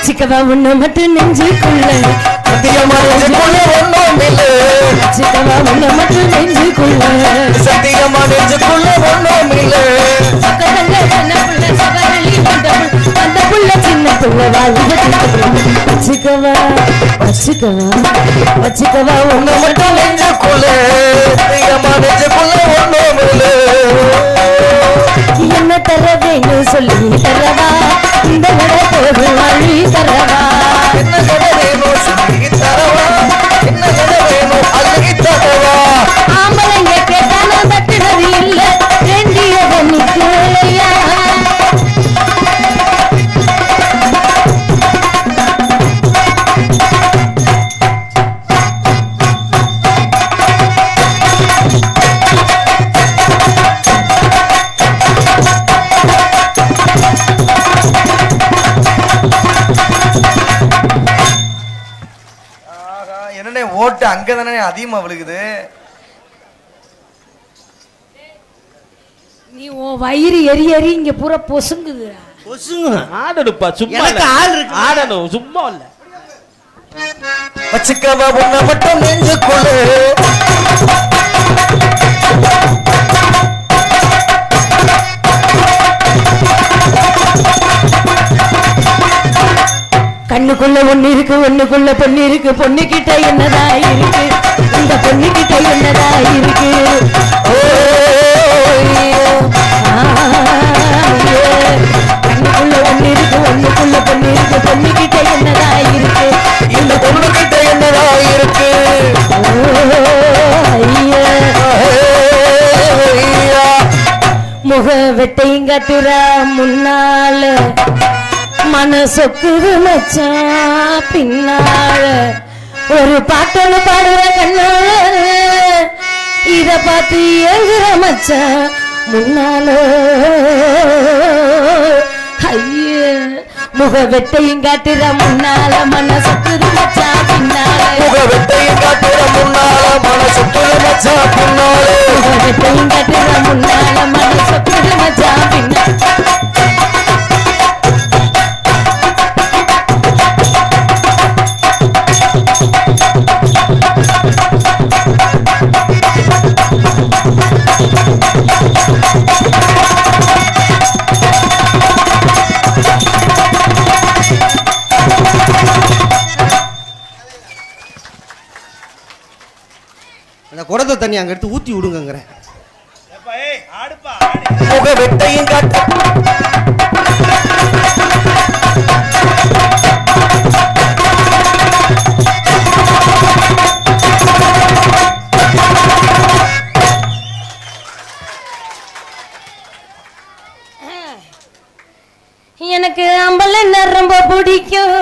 வச்சுக்கவா உன்னை மட்டும் நெஞ்சுக்குள்ள சத்தியமா நெஞ்சுக்குள்ள ஒண்ணும் இல்ல வச்சுக்கவா உன்னை மட்டும் நெஞ்சுக்குள்ள சத்தியமா நெஞ்சுக்குள்ள ஒண்ணும் இல்ல பக்கத்துல சின்ன புள்ள சவரளி வந்த புள்ள சின்ன புள்ள வச்சுக்கவா வச்சுக்கவா வச்சுக்கவா உன்னை மட்டும் நெஞ்சுக்குள்ள சத்தியமா நெஞ்சுக்குள்ள ஒண்ணும் இல்ல என்ன தர வேணும் சொல்லி தரவா இந்த நடப்போது வழி தரவா என்ன கதை வேணும் சொல்லி தரவா என்ன கதை வேணும் அழுகி தரவா ஆம்பளைங்க கேட்டான தட்டுனது இல்ல வேண்டியது நிக்கலையா என்னன்னே ஓட்டு அங்கதானே அதிகமா விழுகுது நீ உன் வயிறு எரி எரி இங்க பூரா பொசுங்குது ஆடணுப்பா சும்மா எனக்கு ஆள் இருக்கு ஆடணும் சும்மா இல்ல வச்சுக்கவா உன்னை மட்டும் நெஞ்சுக்குள்ள கண்ணுக்குள்ள ஒண்ணு இருக்கு ஒண்ணுக்குள்ள பொண்ணு இருக்கு பொண்ணு கிட்ட என்னதா இருக்கு இந்த பொண்ணு கிட்ட என்னதா இருக்கு கண்ணுக்குள்ள ஒண்ணு இருக்கு ஒண்ணுக்குள்ள பொண்ணு இருக்கு பொண்ணு கிட்ட என்னதா இருக்கு இந்த பொண்ணு கிட்ட என்னடா இருக்கு முக வெட்டையும் கட்டுறா முன்னால மனசொக்குது மச்சான் பின்னால ஒரு பாட்டொன்னு பாடுற கண்ணால இத பார்த்து ஏங்குற மச்சான் முன்னால ஐய முக வெட்டையும் காட்டுற முன்னால மனசொக்குது மச்சான் பின்னால முக வெட்டையும் காட்டுற முன்னால மனசுக்குள்ள மச்சான் பின்னால முக வெட்டையும் காட்டுற முன்னால மனசொக்குது மச்சான் பின்னால அந்த குடத்தை தண்ணி அங்க எடுத்து ஊத்தி விடுங்கிறேன் முக வெட்டையும் காட்டு எனக்கு அம்பலன்னா ரொம்ப பிடிக்கும்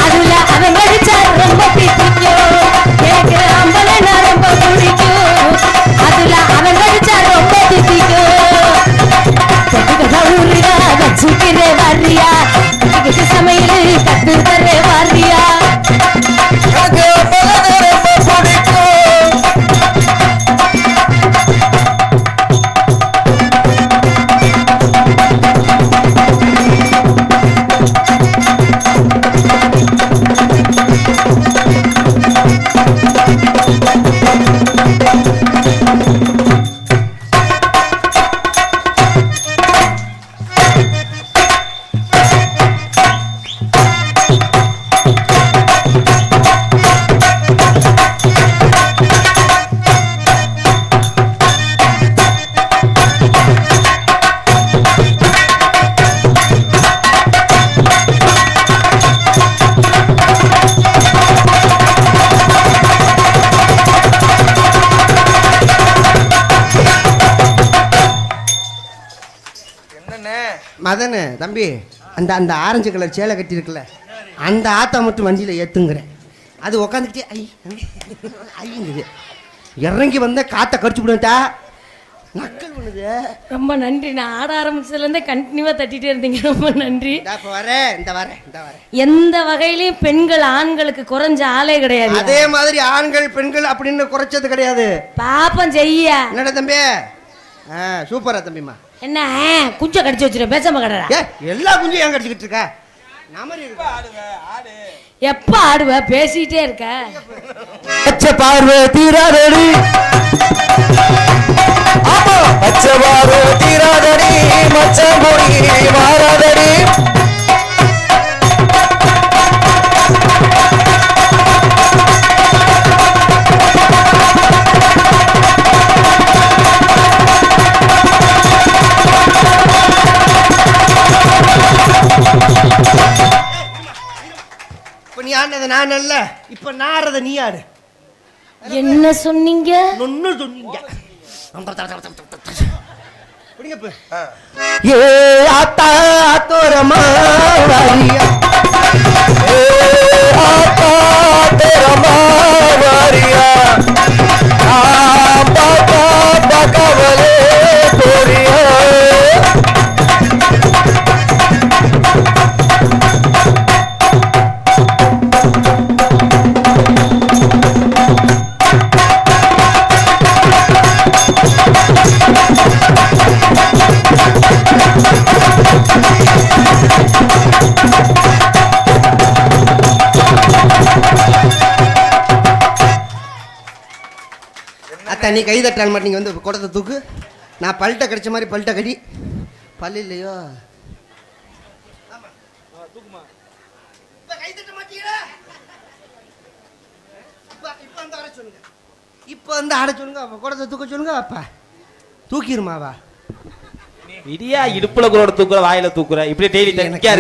அதுல அவன் கடிச்சா ரொம்ப பிடிக்கும் எனக்கு அம்பலன்னா ரொம்ப பிடிக்கும் அதுல அவன் கடிச்சா ரொம்ப பிடிக்கும் ஊருகா வச்சுக்கிறே வாரியா கட்டு சமையல் கட்டு தரே வாரியா எனக்கு அப்பதான் ரொம்ப பிடிக்கும் மதனு தம்பி அந்த அந்த ஆரஞ்சு கலர் சேலை கட்டியிருக்குல்ல அந்த ஆத்தா மட்டும் வண்டியில் ஏற்றுங்கிறேன் அது உக்காந்துக்கிட்டே ஐயுங்குது இறங்கி வந்த காற்றை கடிச்சு விடுட்டா நக்கல் பண்ணுது. ரொம்ப நன்றி. நான் ஆட ஆரம்பிச்சதுலேருந்தே கண்டினியூவாக தட்டிகிட்டே இருந்தீங்க. ரொம்ப நன்றி. இப்போ வரேன். எந்த வகையிலையும் பெண்கள் ஆண்களுக்கு குறைஞ்ச ஆளே கிடையாது. அதே மாதிரி ஆண்கள் பெண்கள் அப்படின்னு குறைச்சது கிடையாது. பாப்பம் செய்ய என்னடா தம்பி? சூப்பரா தம்பிம்மா. என்ன குஞ்ச கடிச்சு வச்சிருக்க பேசாம கடறா. ஏ எல்லா குஞ்சையும் ஏன் கடிச்சுக்கிட்டு இருக்க? நாமரி எப்ப ஆடுவ பேசிட்டே இருக்க. பச்சை பார்வை தீராதடி, ஆமா பச்சை பார்வை தீராதடி, மச்ச மொழி மாறாதடி. இப்ப நீ ஆனது நான் அல்ல, இப்ப நான் ஆடுறத நீ ஆடு. என்ன சொன்னீங்க? ஒன்னு சொன்னீங்க. புடிங்க இப்ப. ஏ ஆத்தா தோரமா வாரியா, ஏ ஆத்தா தோரமா வாரியா, பாப்பா பகவலே போரியா. அத்தா நீ கை தட்டால் மட்டும் நீங்க வந்து குடத்தை தூக்கு. நான் பல்ட்ட கடிச்ச மாதிரி பல்ட்ட கடி. பல்லு இல்லையோ? இப்ப வந்து ஆட சொல்லுங்க. அப்ப குடத்தை தூக்க சொல்லுங்க. அப்பா தூக்கிருமாவா? இடியா இடுப்புல கூட தூக்குற, வாயில தூக்குற, இப்படி டெய்லி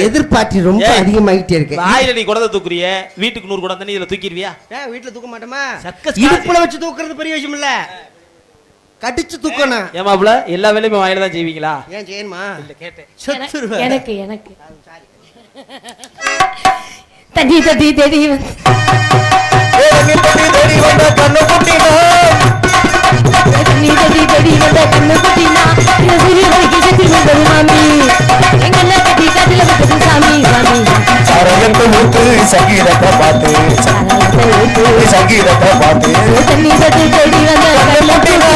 எதிர்பார்த்து ரொம்ப அதிகமாகிட்டே இருக்கு. வாயில நீ குடத்தை தூக்குறிய, வீட்டுக்கு 100 குடம் தண்ணி இதுல தூக்கிடுவியா? வீட்டுல தூக்க மாட்டோமா? சர்க்கஸ் இடுப்புல வச்சு தூக்குறது பெரிய விஷயம் இல்ல, கடிச்சு தூக்கணும். ஏமாப்ல எல்லா வேலையுமே வாயில தான் செய்வீங்களா? ஏன் செய்யணுமா? இல்ல கேட்டேன். எனக்கு எனக்கு தடி தடி தடி கண்ணு குட்டினா, தடி தடி தடி வந்த கண்ணு குட்டினா, இந்த சிறு வரைக்கும் செத்து வந்தது மாமி, எங்கெல்ல கட்டி கட்டில வந்தது சாமி சாமி. சரகத்தை ஊத்து சங்கீதத்தை பார்த்து, சங்கீதத்தை பார்த்து, தண்ணி தடி தடி வந்த கண்ணு குட்டினா.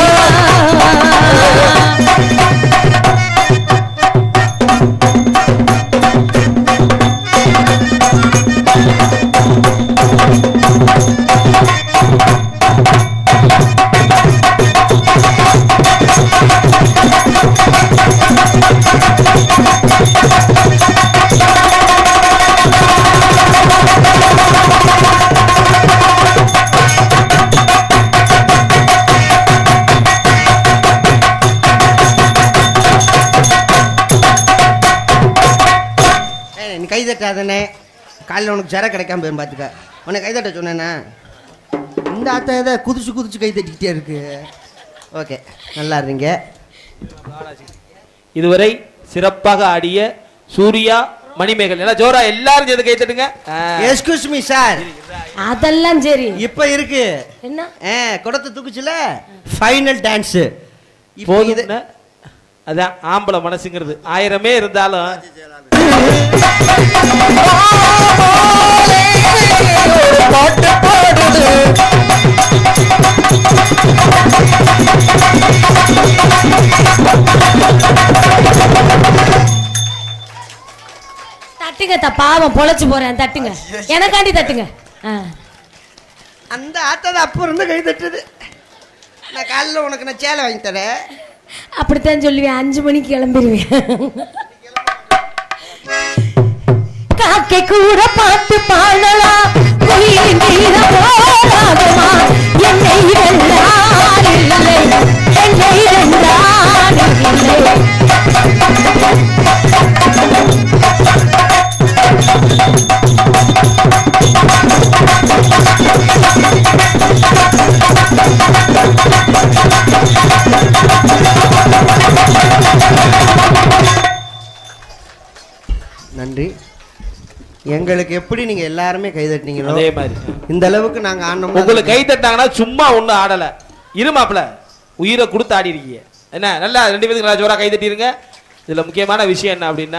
கைதட்டாதனே, காலையில் உனக்கு ஜர கிடைக்காம போய் பார்த்துக்க. உனக்கு கைதட்ட சொன்னேண்ணா, இந்த ஆத்த இதை குதிச்சு குதிச்சு கை தட்டிக்கிட்டே இருக்கு. ஓகே, நல்லா இருங்க. இதுவரை சிறப்பாக ஆடிய சூர்யா, மணிமேகல் எல்லாம் ஜோரா எல்லாரும் சேர்ந்து கை தட்டுங்க. Excuse me sir. அதெல்லாம் சரி. இப்ப இருக்கு என்ன? குடத்தை தூக்குச்சுல, ஃபைனல் டான்ஸ். போதும். அதான் ஆம்பளை மனசுங்கிறது. 1000மே இருந்தாலும் பாட்டு பாடுது. தட்டுங்க பாவம் பொழைச்சு போறேன். தட்டுங்க, எனக்காண்டி தட்டுங்க. அந்த ஆத்ததை அப்ப இருந்து கை தட்டுது. நான் காலையில் உனக்கு நான் சேலை வாங்கி தரேன். அப்படித்தான் சொல்லுவேன். 5 மணிக்கு கிளம்பிடுவேன். காக்கை கூட பாட்டு பாடலாம், குயிலின் கீதம் போராடுமா, என்னை வென்றார் இல்லை, என்னை வென்றார் இல்லை. நன்றி. எங்களுக்கு எப்படி நீங்க எல்லாருமே கை தட்டினீங்களோ அதே மாதிரி இந்த அளவுக்கு நாங்க ஆடணும். உங்களுக்கு கை தட்டாங்கன்னா சும்மா ஒண்ணு ஆடல, இருமாப்ல உயிரை கொடுத்து ஆடி இருக்கீங்க. என்ன நல்லா 2 பேருக்கு நல்லா ஜோரா கை தட்டிருங்க. இதுல முக்கியமான விஷயம் என்ன அப்படின்னா